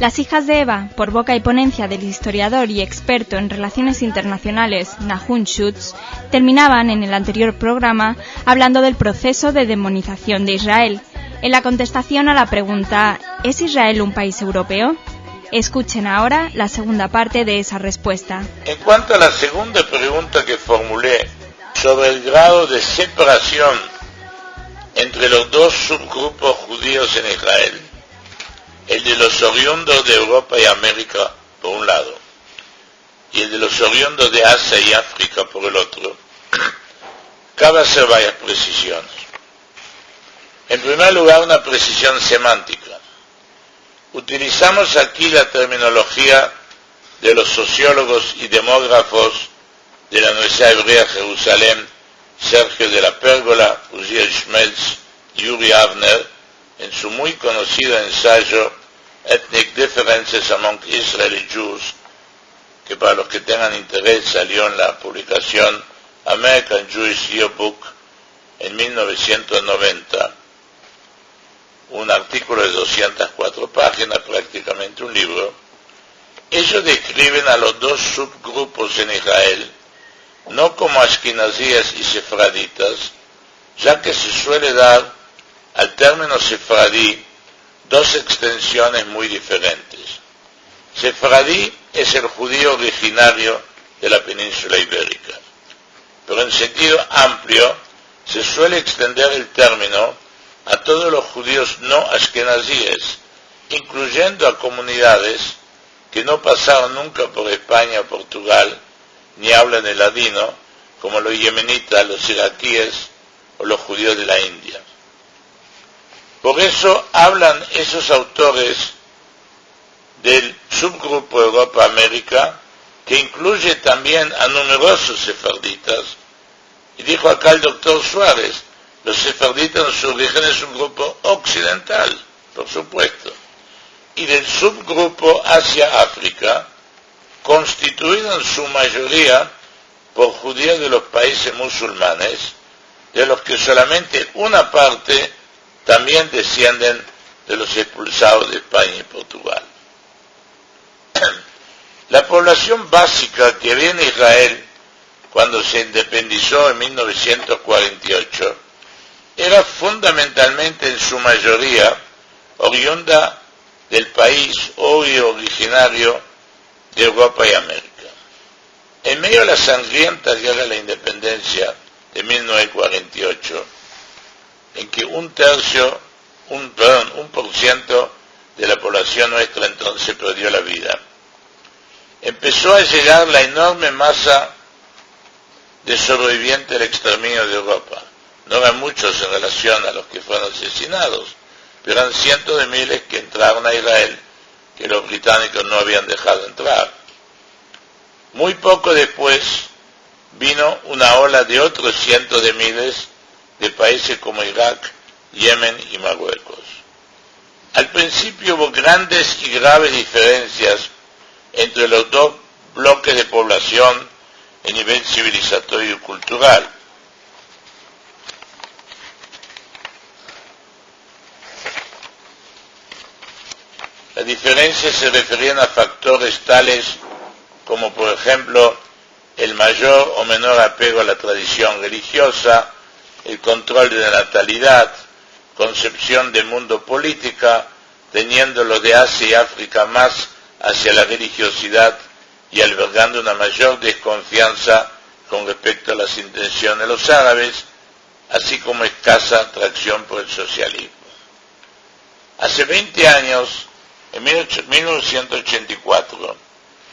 Las hijas de Eva, por boca y ponencia del historiador y experto en relaciones internacionales Nahum Schutz, terminaban en el anterior programa hablando del proceso de demonización de Israel, en la contestación a la pregunta ¿es Israel un país europeo? Escuchen ahora la segunda parte de esa respuesta. En cuanto a la segunda pregunta que formulé sobre el grado de separación entre los dos subgrupos judíos en Israel, el de los oriundos de Europa y América por un lado, y el de los oriundos de Asia y África por el otro, cabe hacer varias precisiones. En primer lugar, una precisión semántica. Utilizamos aquí la terminología de los sociólogos y demógrafos de la Universidad Hebrea de Jerusalén, Sergio de la Pérgola, Uziel Schmelz y Yuri Avner, en su muy conocido ensayo Ethnic Differences Among Israeli Jews, que para los que tengan interés salió en la publicación American Jewish Yearbook en 1990, un artículo de 204 páginas, prácticamente un libro. Ellos describen a los dos subgrupos en Israel no como ashkenazíes y sefraditas, ya que se suele dar al término sefradí dos extensiones muy diferentes. Sefradí es el judío originario de la península ibérica, pero en sentido amplio se suele extender el término a todos los judíos no ashkenazíes, incluyendo a comunidades que no pasaron nunca por España o Portugal, ni hablan el ladino, como los yemenitas, los iraquíes o los judíos de la India. Por eso hablan esos autores del subgrupo Europa-América, que incluye también a numerosos sefarditas. Y dijo acá el doctor Suárez, los sefarditas en su origen es un grupo occidental, por supuesto. Y del subgrupo Asia-África, constituido en su mayoría por judíos de los países musulmanes, de los que solamente una parte también descienden de los expulsados de España y Portugal. La población básica que había en Israel cuando se independizó en 1948 era fundamentalmente en su mayoría oriunda del país hoy originario de Europa y América. En medio de la sangrienta guerra de la independencia de 1948, en que un por ciento de la población nuestra entonces perdió la vida, empezó a llegar la enorme masa de sobrevivientes del exterminio de Europa. No eran muchos en relación a los que fueron asesinados, pero eran cientos de miles que entraron a Israel, que los británicos no habían dejado entrar. Muy poco después vino una ola de otros cientos de miles de países como Irak, Yemen y Marruecos. Al principio hubo grandes y graves diferencias entre los dos bloques de población en nivel civilizatorio y cultural. Las diferencias se referían a factores tales como, por ejemplo, el mayor o menor apego a la tradición religiosa, el control de la natalidad, concepción del mundo política, teniendo lo de Asia y África más hacia la religiosidad y albergando una mayor desconfianza con respecto a las intenciones de los árabes, así como escasa atracción por el socialismo. Hace 20 años, en 1984,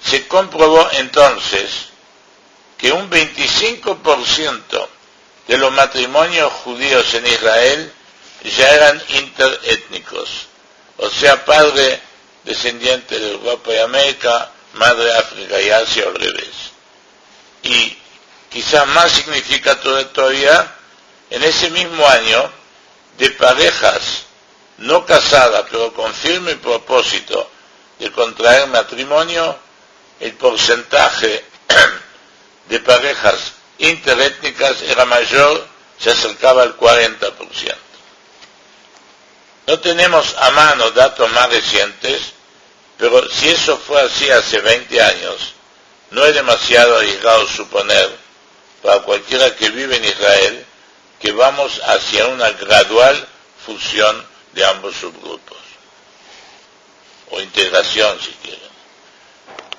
se comprobó entonces que un 25% de los matrimonios judíos en Israel ya eran interétnicos, o sea, padre descendiente de Europa y América, madre África y Asia, o al revés. Y quizás más significativo todavía, en ese mismo año, de parejas no casadas, pero con firme propósito de contraer matrimonio, el porcentaje de parejas interétnicas era mayor, se acercaba al 40%. No tenemos a mano datos más recientes, Pero si eso fue así hace 20 años, no es demasiado arriesgado suponer, para cualquiera que vive en Israel, que vamos hacia una gradual fusión de ambos subgrupos, o integración si quieren.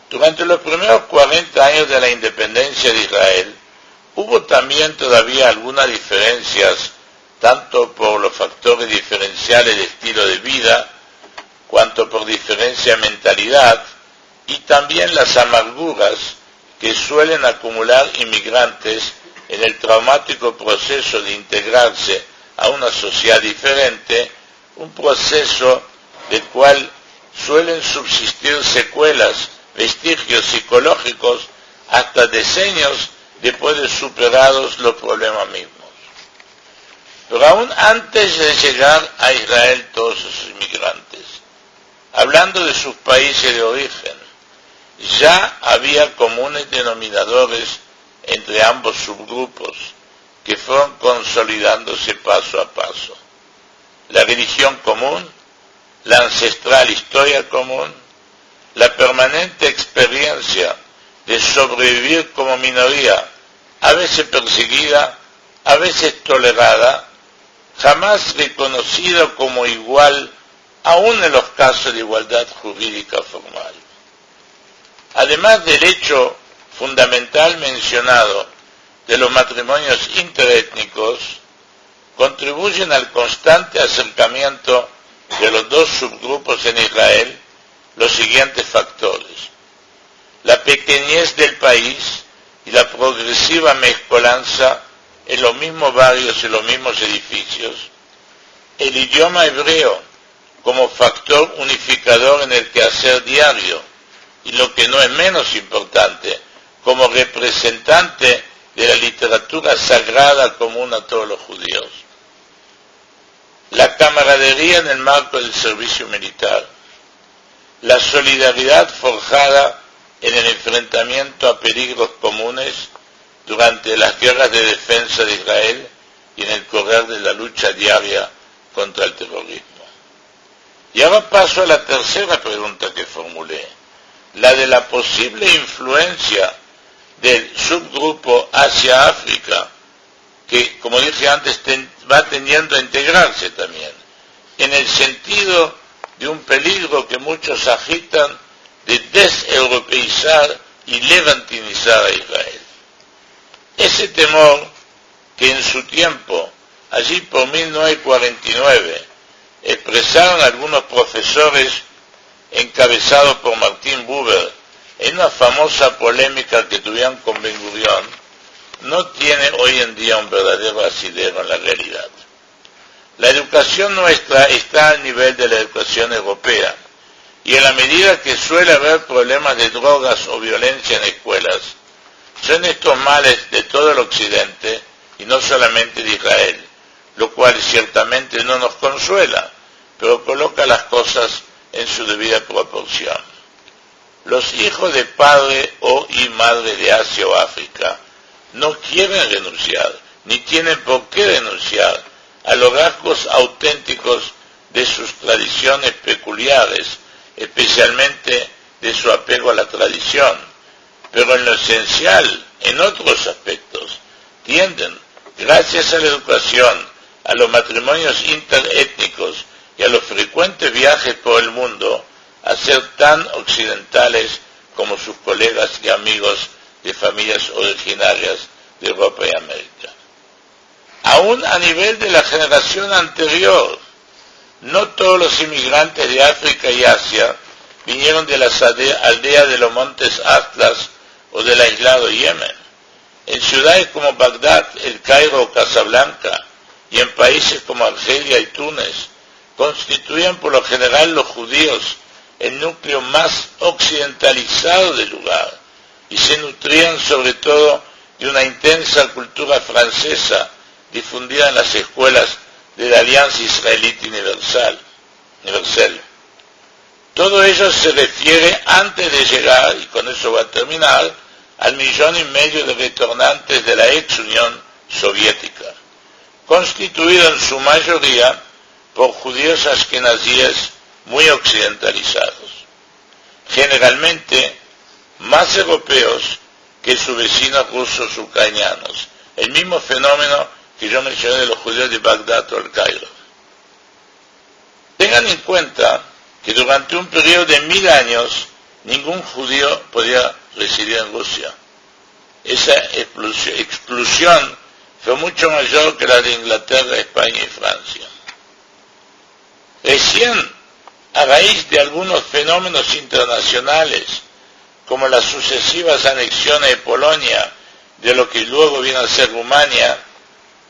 Durante los primeros 40 años de la independencia de Israel, hubo también todavía algunas diferencias, tanto por los factores diferenciales de estilo de vida, cuanto por diferencia de mentalidad, y también las amarguras que suelen acumular inmigrantes en el traumático proceso de integrarse a una sociedad diferente, un proceso del cual suelen subsistir secuelas, vestigios psicológicos, hasta decenios después de superados los problemas mismos. Pero aún antes de llegar a Israel todos esos inmigrantes, hablando de sus países de origen, ya había comunes denominadores entre ambos subgrupos que fueron consolidándose paso a paso. La religión común, la ancestral historia común, la permanente experiencia de sobrevivir como minoría, a veces perseguida, a veces tolerada, jamás reconocida como igual, aun en los casos de igualdad jurídica formal. Además del hecho fundamental mencionado de los matrimonios interétnicos, contribuyen al constante acercamiento de los dos subgrupos en Israel los siguientes factores: la pequeñez del país y la progresiva mezcolanza en los mismos barrios y los mismos edificios, el idioma hebreo como factor unificador en el quehacer diario, y lo que no es menos importante, como representante de la literatura sagrada común a todos los judíos. La camaradería en el marco del servicio militar, la solidaridad forjada en el enfrentamiento a peligros comunes durante las guerras de defensa de Israel y en el correr de la lucha diaria contra el terrorismo. Y ahora paso a la tercera pregunta que formulé, la de la posible influencia del subgrupo Asia-África, que, como dije antes, va tendiendo a integrarse también, en el sentido de un peligro que muchos agitan de deseuropeizar y levantinizar a Israel. Ese temor que en su tiempo, allí por 1949, expresaron algunos profesores encabezados por Martin Buber en una famosa polémica que tuvieron con Ben Gurión, no tiene hoy en día un verdadero asidero en la realidad. La educación nuestra está al nivel de la educación europea, y en la medida que suele haber problemas de drogas o violencia en escuelas, son estos males de todo el occidente y no solamente de Israel, lo cual ciertamente no nos consuela, pero coloca las cosas en su debida proporción. Los hijos de padre y madre de Asia o África no quieren renunciar, ni tienen por qué renunciar a los rasgos auténticos de sus tradiciones peculiares, especialmente de su apego a la tradición, pero en lo esencial, en otros aspectos, tienden, gracias a la educación, a los matrimonios interétnicos y a los frecuentes viajes por el mundo, a ser tan occidentales como sus colegas y amigos de familias originarias de Europa y América. Aún a nivel de la generación anterior, no todos los inmigrantes de África y Asia vinieron de las aldeas de los montes Atlas o del aislado Yemen. En ciudades como Bagdad, El Cairo o Casablanca, y en países como Argelia y Túnez, constituían por lo general los judíos el núcleo más occidentalizado del lugar, y se nutrían sobre todo de una intensa cultura francesa difundida en las escuelas de la Alianza Israelita Universal. Todo ello se refiere antes de llegar, y con eso va a terminar, al 1,5 millones de retornantes de la ex Unión Soviética, constituido en su mayoría por judíos askenazíes muy occidentalizados. generalmente más europeos que sus vecinos rusos ucranianos. El mismo fenómeno que yo mencioné de los judíos de Bagdad o el Cairo. Tengan en cuenta que durante un periodo de 1000 años ningún judío podía residir en Rusia. Esa explosión fue mucho mayor que la de Inglaterra, España y Francia. Recién, a raíz de algunos fenómenos internacionales, como las sucesivas anexiones de Polonia, de lo que luego viene a ser Rumania,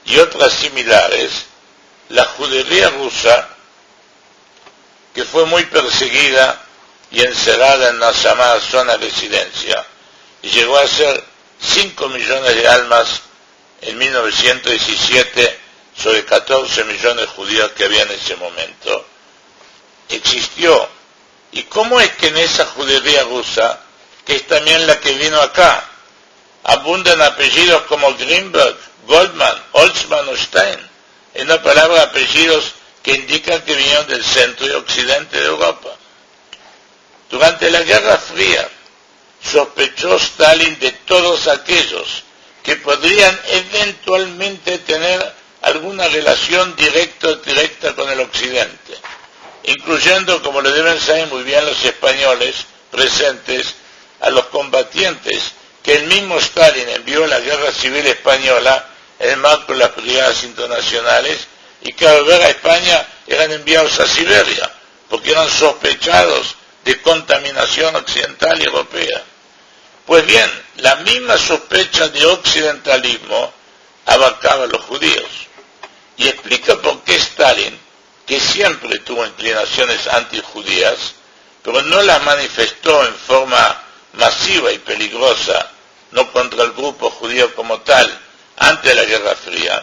y otras similares, la judería rusa, que fue muy perseguida y encerrada en la llamada zona de residencia, y llegó a ser 5 millones de almas en 1917 sobre 14 millones de judíos que había en ese momento, existió. ¿Y cómo es que en esa judería rusa, que es también la que vino acá, abundan apellidos como Greenberg, Goldman, Holtzman o Stein? En una palabra, apellidos que indican que vinieron del centro y occidente de Europa. Durante la Guerra Fría, sospechó Stalin de todos aquellos que podrían eventualmente tener alguna relación directa o indirecta con el occidente, incluyendo, como lo deben saber muy bien los españoles presentes, a los combatientes que el mismo Stalin envió a la Guerra Civil Española en el marco de las brigadas internacionales, y que al volver a España eran enviados a Siberia, porque eran sospechados de contaminación occidental y europea. Pues bien, la misma sospecha de occidentalismo abarcaba a los judíos, y explica por qué Stalin, que siempre tuvo inclinaciones antijudías, pero no las manifestó en forma masiva y peligrosa, no contra el grupo judío como tal, antes de la Guerra Fría,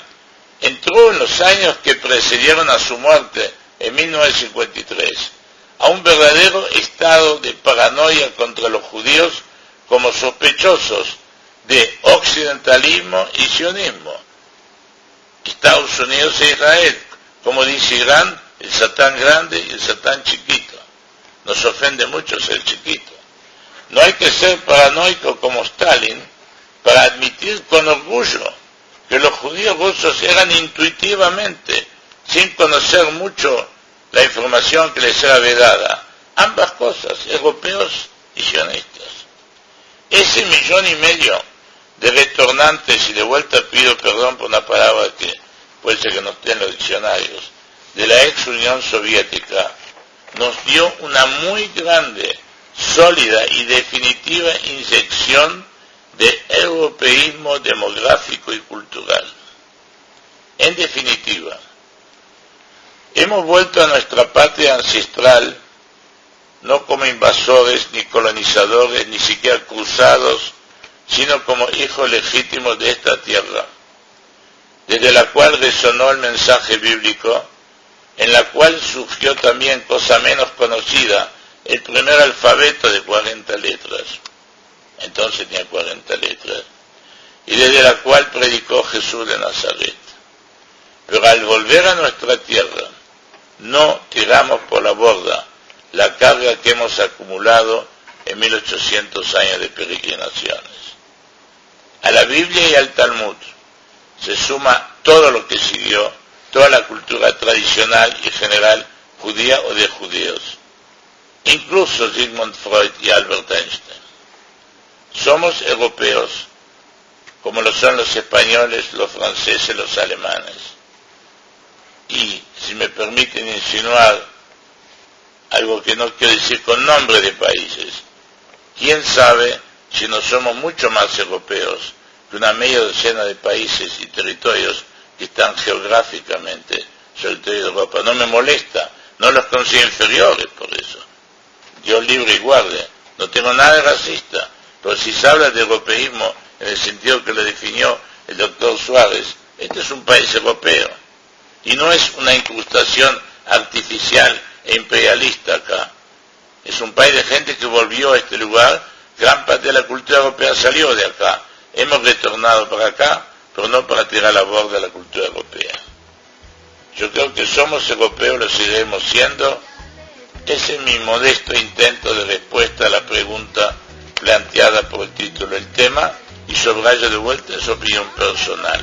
entró en los años que precedieron a su muerte, en 1953, a un verdadero estado de paranoia contra los judíos como sospechosos de occidentalismo y sionismo. Estados Unidos e Israel, como dice Irán, el Satán grande y el Satán chiquito. Nos ofende mucho ser chiquito. No hay que ser paranoico como Stalin para admitir con orgullo que los judíos rusos eran intuitivamente, sin conocer mucho la información que les era vedada, ambas cosas, europeos y sionistas. Ese 1,5 millones de retornantes, y de vuelta pido perdón por una palabra que puede ser que no esté en los diccionarios, de la ex Unión Soviética, nos dio una muy grande, sólida y definitiva inyección de europeísmo demográfico y cultural. En definitiva, hemos vuelto a nuestra patria ancestral, no como invasores, ni colonizadores, ni siquiera cruzados, sino como hijos legítimos de esta tierra, desde la cual resonó el mensaje bíblico, en la cual surgió también, cosa menos conocida, el primer alfabeto de 40 letras. Entonces tenía 40 letras, y desde la cual predicó Jesús de Nazaret. Pero al volver a nuestra tierra, no tiramos por la borda la carga que hemos acumulado en 1800 años de peregrinaciones. A la Biblia y al Talmud se suma todo lo que siguió, toda la cultura tradicional y general judía o de judíos, incluso Sigmund Freud y Albert Einstein. Somos europeos, como lo son los españoles, los franceses, los alemanes. Y, si me permiten insinuar algo que no quiero decir con nombre de países, quién sabe si no somos mucho más europeos que una media docena de países y territorios que están geográficamente sobre el territorio de Europa. No me molesta, no los considero inferiores por eso. Dios libre y guarde, no tengo nada de racista, pero si se habla de europeísmo en el sentido que lo definió el doctor Suárez, este es un país europeo, y no es una incrustación artificial e imperialista acá. Es un país de gente que volvió a este lugar, gran parte de la cultura europea salió de acá, hemos retornado para acá, pero no para tirar a la borda la cultura europea. Yo creo que somos europeos, lo seguiremos siendo, Ese es mi modesto intento de respuesta a la pregunta planteada por el título del tema, y subrayo de vuelta su opinión personal.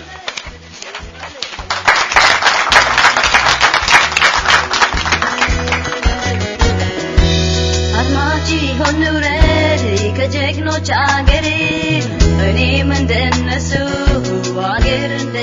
ከጀግኖች አገሬ እኔም እንደነሱ አገር እንደ